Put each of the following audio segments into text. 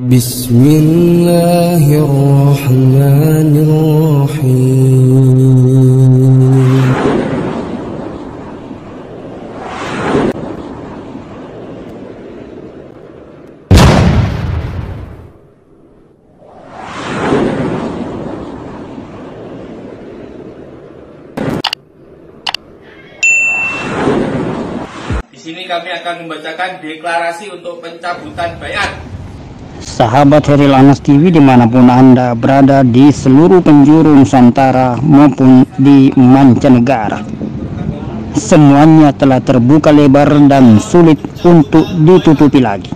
Bismillahirrahmanirrahim. Di sini kami akan membacakan deklarasi untuk pencabutan baiat. Sahabat Heril Anas TV dimanapun Anda berada di seluruh penjuru Nusantara maupun di mancanegara, semuanya telah terbuka lebar dan sulit untuk ditutupi lagi.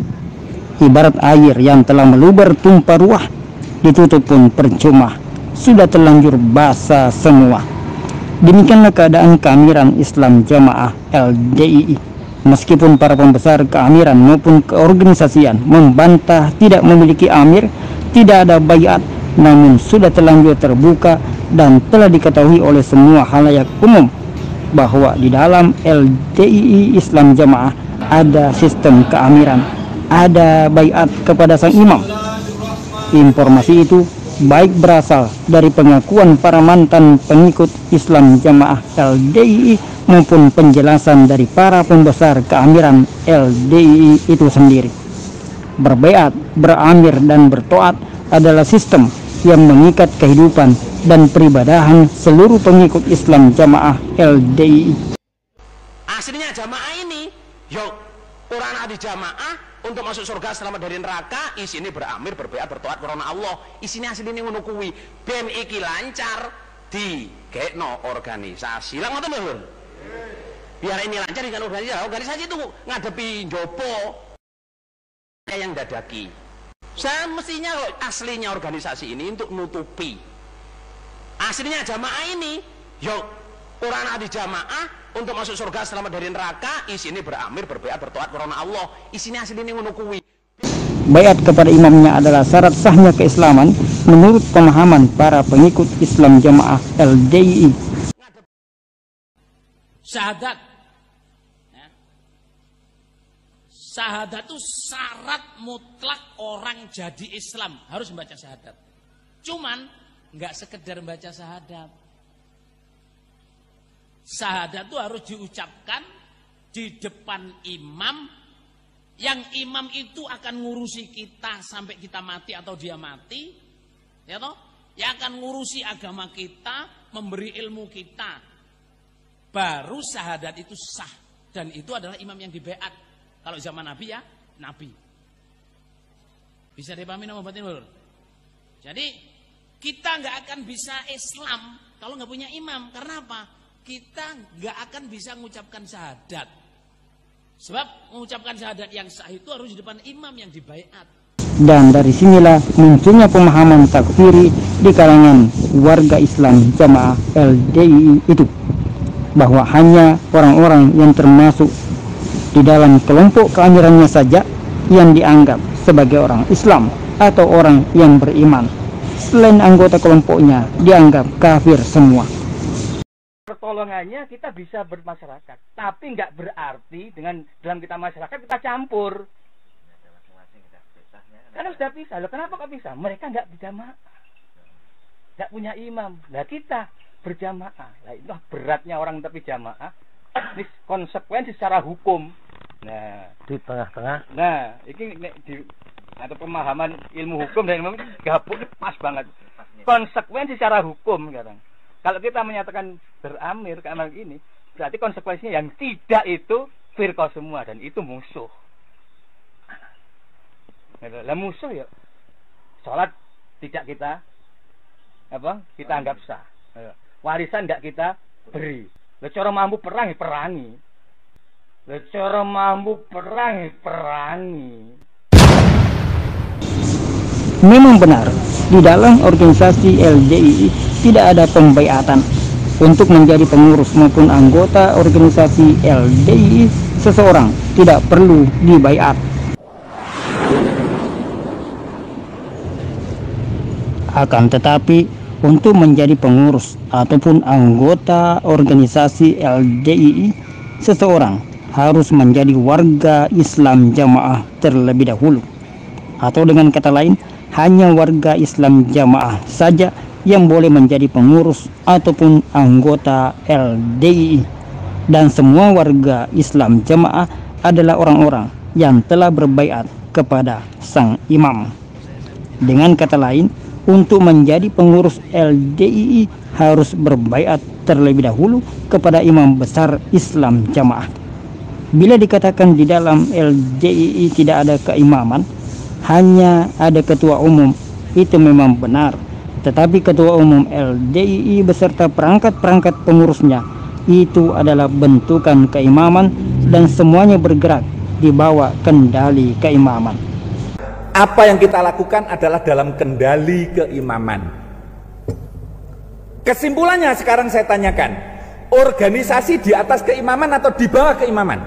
Ibarat air yang telah meluber tumpah ruah, ditutup pun percuma, sudah terlanjur basah semua. Demikianlah keadaan keamiran Islam Jamaah LDII. Meskipun para pembesar keamiran maupun keorganisasian membantah tidak memiliki amir, tidak ada baiat, namun sudah terlanjur terbuka dan telah diketahui oleh semua halayak umum bahwa di dalam LDII Islam Jamaah ada sistem keamiran, ada baiat kepada sang imam. Informasi itu baik berasal dari pengakuan para mantan pengikut Islam Jamaah LDII maupun penjelasan dari para pembesar keamiran LDII itu sendiri. Berbaiat, beramir, dan bertoat adalah sistem yang mengikat kehidupan dan peribadahan seluruh pengikut Islam Jamaah LDII. Aslinya jamaah ini, yuk, orang di jamaah untuk masuk surga selamat dari neraka, isini beramir, berbaiat, bertoat karena Allah. Isini aslinya ngono kuwi, ben iki lancar di gekno organisasi. Lah ngoten lho. Biar ini lancar dengan organisasi itu ngadepi jopo yang dadaki. Semestinya aslinya organisasi ini untuk nutupi. Aslinya jamaah ini, yuk, orang di jamaah untuk masuk surga selamat dari neraka, isini beramir, berbaiat, bertoat karena Allah. Isini aslinya ngono kuwi. Baiat kepada imamnya adalah syarat sahnya keislaman menurut pemahaman para pengikut Islam Jamaah LDII. Syahadat, ya. Syahadat itu syarat mutlak orang jadi Islam harus membaca syahadat. Cuman nggak sekedar membaca syahadat. Syahadat itu harus diucapkan di depan imam, yang imam itu akan ngurusi kita sampai kita mati atau dia mati, ya toh? Yang akan ngurusi agama kita, memberi ilmu kita. Baru syahadat itu sah, dan itu adalah imam yang dibaiat. Kalau zaman Nabi ya Nabi. Bisa dipahami nama batin lur? Jadi kita nggak akan bisa Islam kalau nggak punya imam. Karena apa? Kita nggak akan bisa mengucapkan syahadat. Sebab mengucapkan syahadat yang sah itu harus di depan imam yang dibaiat. Dan dari sinilah munculnya pemahaman takfiri di kalangan warga Islam Jamaah LDII itu, bahwa hanya orang-orang yang termasuk di dalam kelompok keamirannya saja yang dianggap sebagai orang Islam atau orang yang beriman. Selain anggota kelompoknya dianggap kafir semua. Pertolongannya kita bisa bermasyarakat, tapi nggak berarti dengan dalam kita masyarakat kita campur. Karena sudah pisah. Loh, kenapa kok pisah? Mereka nggak berjamaah, nggak punya imam. Nah kita berjamaah. Nah itu beratnya orang tapi jamaah. Ini konsekuensi secara hukum. Nah Di tengah-tengah. Nah ini di atau pemahaman ilmu hukum dan ilmu gabung pas banget. Konsekuensi secara hukum sekarang. Kalau kita menyatakan beramir keamanan ini, berarti konsekuensinya yang tidak itu firqah semua dan itu musuh. Lah musuh ya. Salat tidak kita kita anggap sah. Warisan tidak kita beri. Lah cara mampu perang perangi. Lah cara mampu perang perangi. Memang benar, di dalam organisasi LDII tidak ada pembaiatan. Untuk menjadi pengurus maupun anggota organisasi LDII, seseorang tidak perlu dibaiat. Akan tetapi, untuk menjadi pengurus ataupun anggota organisasi LDII, seseorang harus menjadi warga Islam jamaah terlebih dahulu. Atau dengan kata lain, hanya warga Islam jamaah saja yang boleh menjadi pengurus ataupun anggota LDII, dan semua warga Islam jamaah adalah orang-orang yang telah berbaiat kepada sang imam. Dengan kata lain, untuk menjadi pengurus LDII harus berbaiat terlebih dahulu kepada imam besar Islam jamaah. Bila dikatakan di dalam LDII tidak ada keimaman, hanya ada ketua umum, itu memang benar. Tetapi ketua umum LDII beserta perangkat-perangkat pengurusnya itu adalah bentukan keimaman dan semuanya bergerak di bawah kendali keimaman. Apa yang kita lakukan adalah dalam kendali keimaman. Kesimpulannya sekarang saya tanyakan, organisasi di atas keimaman atau di bawah keimaman?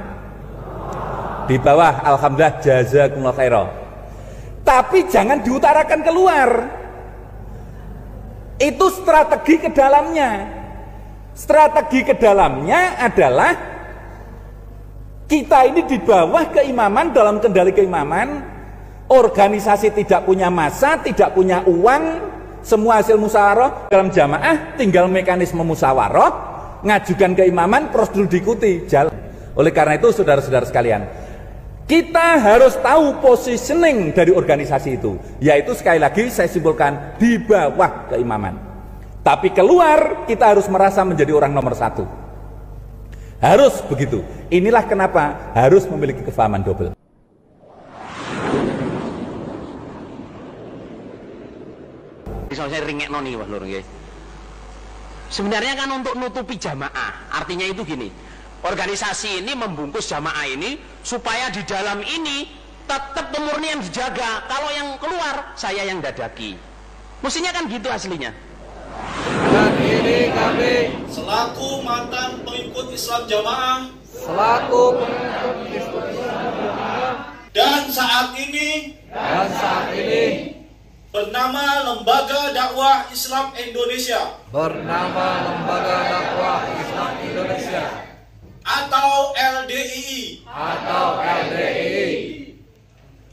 Di bawah, alhamdulillah, jazakumullah khairan. Tapi jangan diutarakan keluar. Itu strategi ke dalamnya. Strategi ke dalamnya adalah kita ini di bawah keimaman, dalam kendali keimaman. Organisasi tidak punya massa, tidak punya uang, semua hasil musyawarah dalam jamaah, tinggal mekanisme musyawarah, ngajukan keimaman, prosedur diikuti, jalan. Oleh karena itu saudara-saudara sekalian, kita harus tahu positioning dari organisasi itu, yaitu sekali lagi saya simpulkan di bawah keimaman. Tapi keluar kita harus merasa menjadi orang nomor satu. Harus begitu. Inilah kenapa harus memiliki kefahaman double. Saya ringek noni wah lur nggih. Sebenarnya kan untuk nutupi jamaah. Artinya itu gini. Organisasi ini membungkus jamaah ini supaya di dalam ini tetap kemurnian dijaga. Kalau yang keluar saya yang dadaki. Mestinya kan gitu aslinya. Dan ini kami selaku mantan pengikut Islam jamaah, dan saat ini bernama Lembaga Dakwah Islam Indonesia, atau LDII,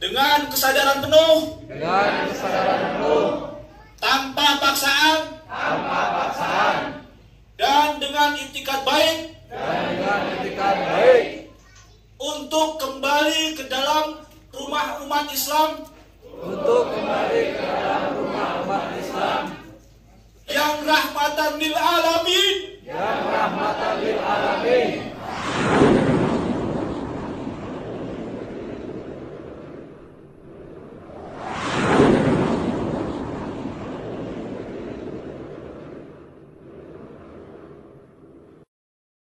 dengan kesadaran penuh, tanpa paksaan, dan dengan itikad baik, untuk kembali ke dalam rumah umat Islam, yang rahmatan lil alamin,